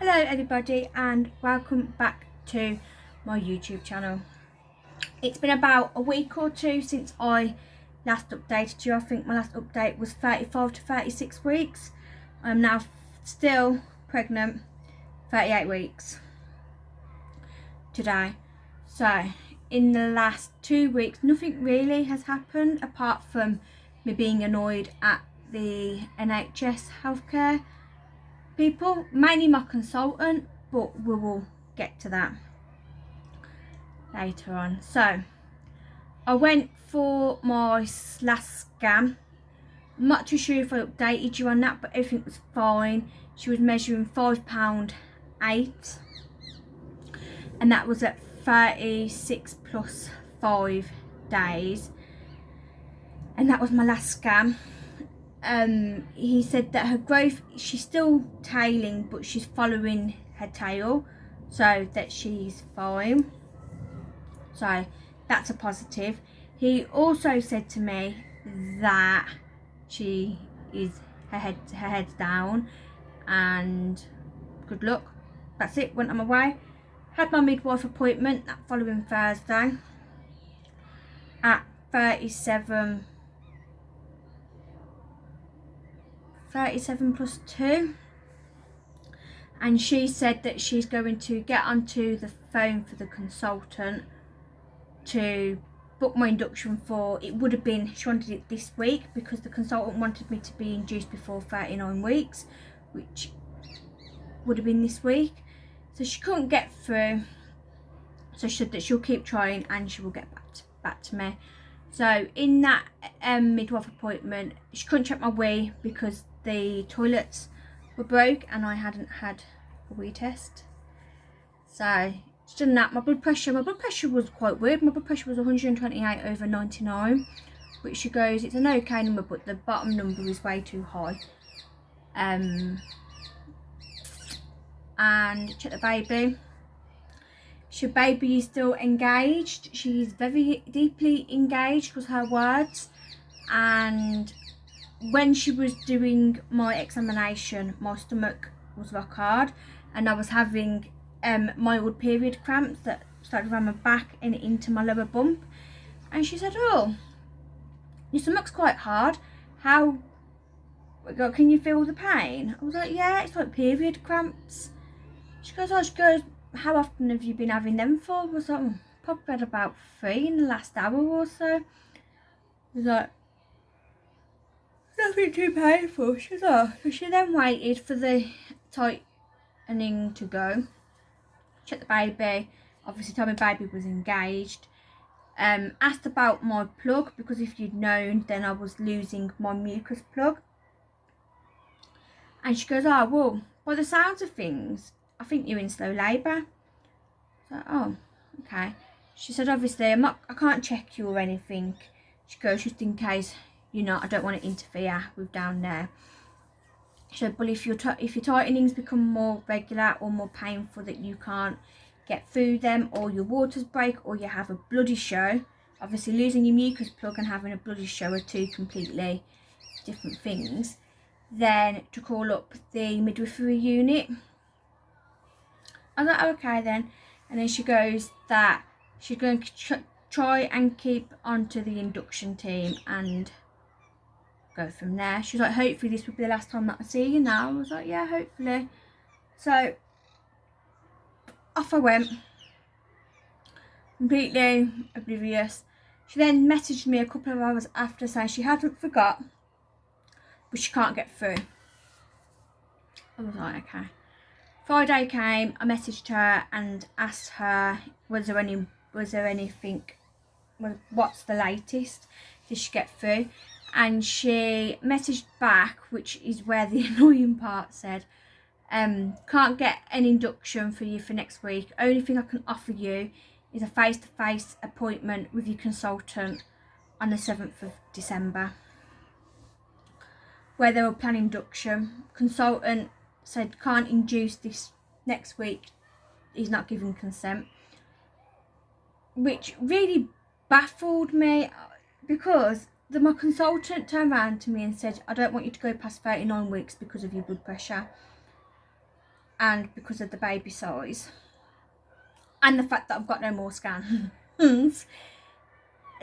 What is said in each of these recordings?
Hello everybody and welcome back to my YouTube channel. It's been about a week or two since I last updated you. I think my last update was 35 to 36 weeks. I'm now still pregnant, 38 weeks today. So in the last 2 weeks nothing really has happened apart from me being annoyed at the NHS healthcare people, mainly my consultant, but we will get to that later on. So I went for my last scan. I'm not too sure if I updated you on that, but everything was fine. She was measuring £5.8 and that was at 36 plus 5 days, and that was my last scan. He said that her growth, she's still tailing, but she's following her tail, so that she's fine. So that's a positive. He also said to me that she is her head's down and good luck. That's it. Went on my way. Had my midwife appointment that following Thursday at 37 plus 2, and she said that she's going to get onto the phone for the consultant to book my induction for, it would have been, she wanted it this week because the consultant wanted me to be induced before 39 weeks, which would have been this week. So she couldn't get through, so she said that she'll keep trying and she will get back to me. So in that midwife appointment, she couldn't check my wee because the toilets were broke and I hadn't had a wee test. So she's done that. My blood pressure was quite weird. My blood pressure was 128/99, which she goes, it's an okay number, but the bottom number is way too high. And check the baby. Her baby is still engaged. She's very deeply engaged, was her words. And when she was doing my examination, my stomach was rock hard and I was having mild period cramps that started around my back and into my lower bump. And she said, oh, your stomach's quite hard. How, can you feel the pain? I was like, yeah, it's like period cramps. She goes, how often have you been having them for? I was like, probably had about 3 in the last hour or so. I was like, nothing too painful. She was like, so she then waited for the tightening to go. Checked the baby, obviously told me baby was engaged. Asked about my plug because if you'd known then I was losing my mucus plug. And she goes, oh well, by the sounds of things I think you're in slow labour. So, oh, okay. She said, obviously I can't check you or anything. She goes, just in case you're not, I don't want to interfere with down there. She said, but if your tightenings become more regular or more painful that you can't get through them, or your waters break, or you have a bloody show, obviously losing your mucus plug and having a bloody show are two completely different things, then to call up the midwifery unit. I was like, okay then. And then she goes that she's going to try and keep onto the induction team and go from there. She was like, hopefully this will be the last time that I see you now. I was like, yeah, hopefully. So off I went, completely oblivious. She then messaged me a couple of hours after saying she hadn't forgot, but she can't get through. I was like, okay. Friday came, I messaged her and asked her, was there anything, what's the latest, did she get through? And she messaged back, which is where the annoying part said, can't get an induction for you for next week. Only thing I can offer you is a face-to-face appointment with your consultant on the 7th of December, where they will plan induction. Consultant said can't induce this next week, he's not giving consent, which really baffled me because my consultant turned around to me and said, I don't want you to go past 39 weeks because of your blood pressure. and because of the baby size and the fact that I've got no more scans.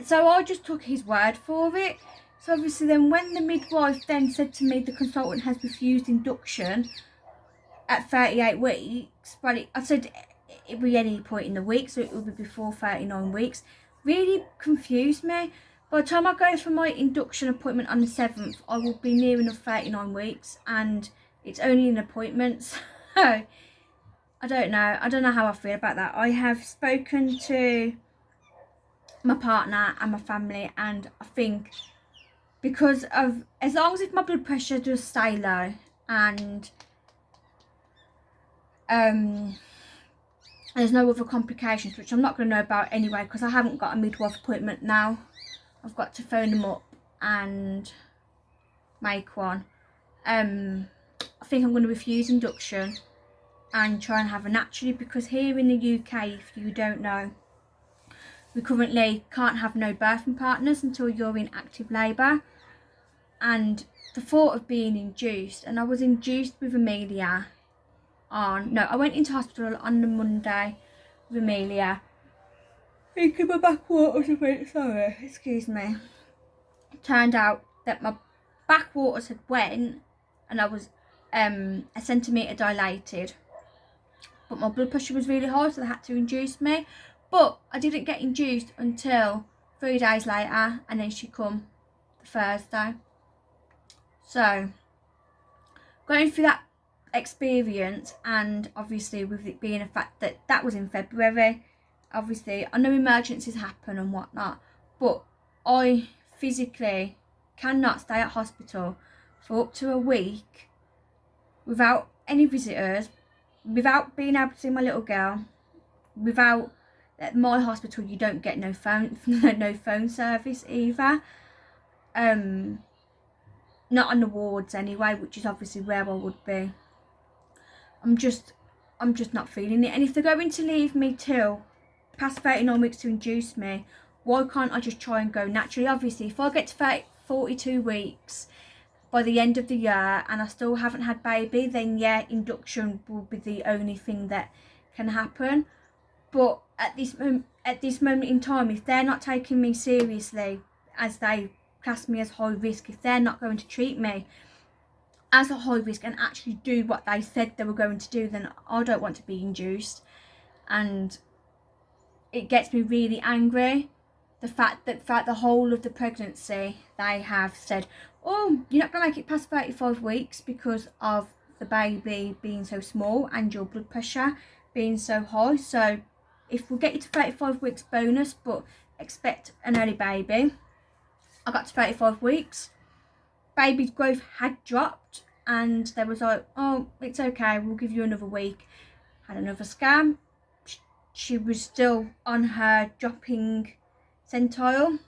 So I just took his word for it. So obviously then when the midwife then said to me the consultant has refused induction at 38 weeks, but I said it would be any point in the week, so it would be before 39 weeks, really confused me. By the time I go for my induction appointment on the 7th, I will be near enough 39 weeks, and it's only an appointment. So I don't know how I feel about that. I have spoken to my partner and my family, and I think because of, as long as if my blood pressure does stay low and there's no other complications, which I'm not going to know about anyway because I haven't got a midwife appointment now. I've got to phone them up and make one. I think I'm going to refuse induction and try and have a naturally, because here in the UK, if you don't know, we currently can't have no birthing partners until you're in active labour. And the thought of being induced, and I was induced with Amelia I went into hospital on the Monday with Amelia. Thinking my backwaters a bit, sorry, excuse me. It turned out that my backwaters had went and I was a centimetre dilated. But my blood pressure was really high, so they had to induce me. But I didn't get induced until 3 days later, and then she come the Thursday. So, going through that experience, and obviously with it being a fact that that was in February, obviously I know emergencies happen and whatnot, but I physically cannot stay at hospital for up to a week without any visitors, without being able to see my little girl, without, at my hospital you don't get no phone no phone service either, not on the wards anyway, which is obviously where I would be. I'm just not feeling it. And if they're going to leave me till past 39 weeks to induce me, why can't I just try and go naturally? Obviously, if I get to 42 weeks by the end of the year and I still haven't had baby, then yeah, induction will be the only thing that can happen. But at this moment in time, if they're not taking me seriously, as they class me as high risk, if they're not going to treat me as a high risk and actually do what they said they were going to do, then I don't want to be induced. And it gets me really angry, the fact that throughout the whole of the pregnancy they have said, oh, you're not going to make it past 35 weeks because of the baby being so small and your blood pressure being so high. So if we'll get you to 35 weeks bonus, but expect an early baby. I got to 35 weeks. Baby's growth had dropped and they was like, oh, it's okay, we'll give you another week. Had another scan. She was still on her dropping centile.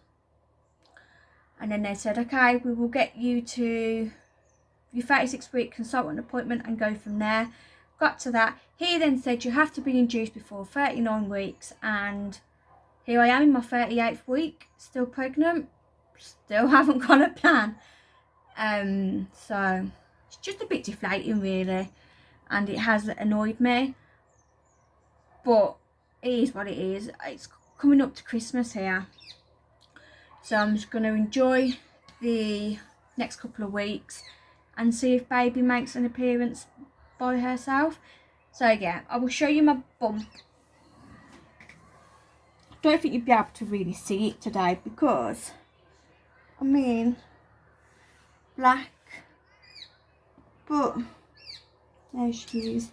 And then they said, okay, we will get you to your 36-week consultant appointment and go from there. Got to that. He then said you have to be induced before 39 weeks. And here I am in my 38th week, still pregnant. Still haven't got a plan. So it's just a bit deflating really, and it has annoyed me, but it is what it is. It's coming up to Christmas here, so I'm just going to enjoy the next couple of weeks and see if baby makes an appearance by herself. So yeah, I will show you my bump. I don't think you'd be able to really see it today because, I mean, black, but there she is.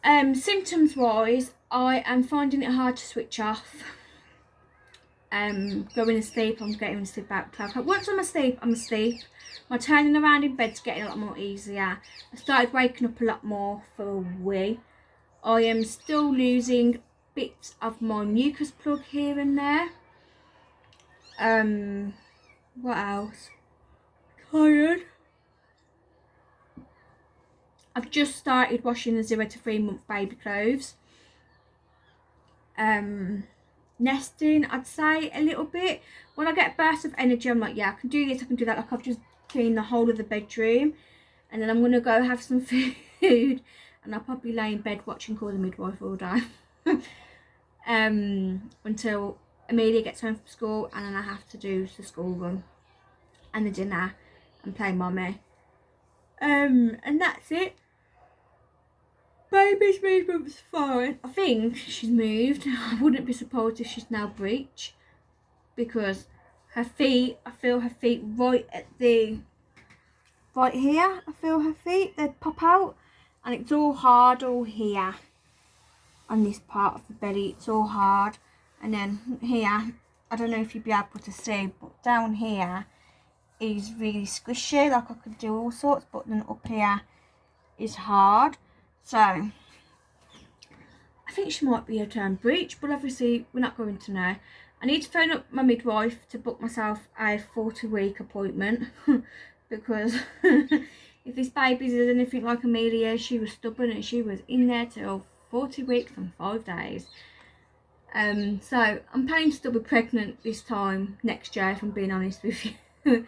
Symptoms wise, I am finding it hard to switch off. Going to sleep, I'm getting to sleep about 12 o'clock. Once I'm asleep, I'm asleep. My turning around in bed's getting a lot more easier. I started waking up a lot more for a wee. I am still losing bits of my mucus plug here and there. What else? Tired. I've just started washing the 0 to 3 month baby clothes. Nesting, I'd say a little bit. When I get bursts of energy, I'm like, yeah, I can do this, I can do that. Like I've just cleaned the whole of the bedroom, and then I'm gonna go have some food. food, and I'll probably lay in bed watching Call the Midwife all day. Until Amelia gets home from school, and then I have to do the school run and the dinner and play mommy. And that's it. Baby's movement was fine. I think she's moved. I wouldn't be surprised if she's now breech, because her feet, I feel her feet right here. I feel her feet, they pop out, and it's all hard all here on this part of the belly. It's all hard, and then here, I don't know if you'd be able to see, but down here is really squishy, like I could do all sorts, but then up here is hard. So I think she might be a turn breech, but obviously we're not going to know. I need to phone up my midwife to book myself a 40-week appointment because if this baby's anything like Amelia, she was stubborn and she was in there till 40 weeks and 5 days. So I'm planning to still be pregnant this time next year, if I'm being honest with you.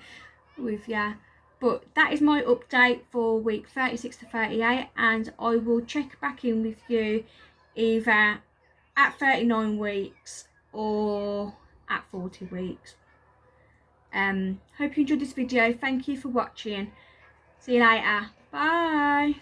But that is my update for week 36 to 38, and I will check back in with you either at 39 weeks or at 40 weeks. Hope you enjoyed this video. Thank you for watching. See you later. Bye.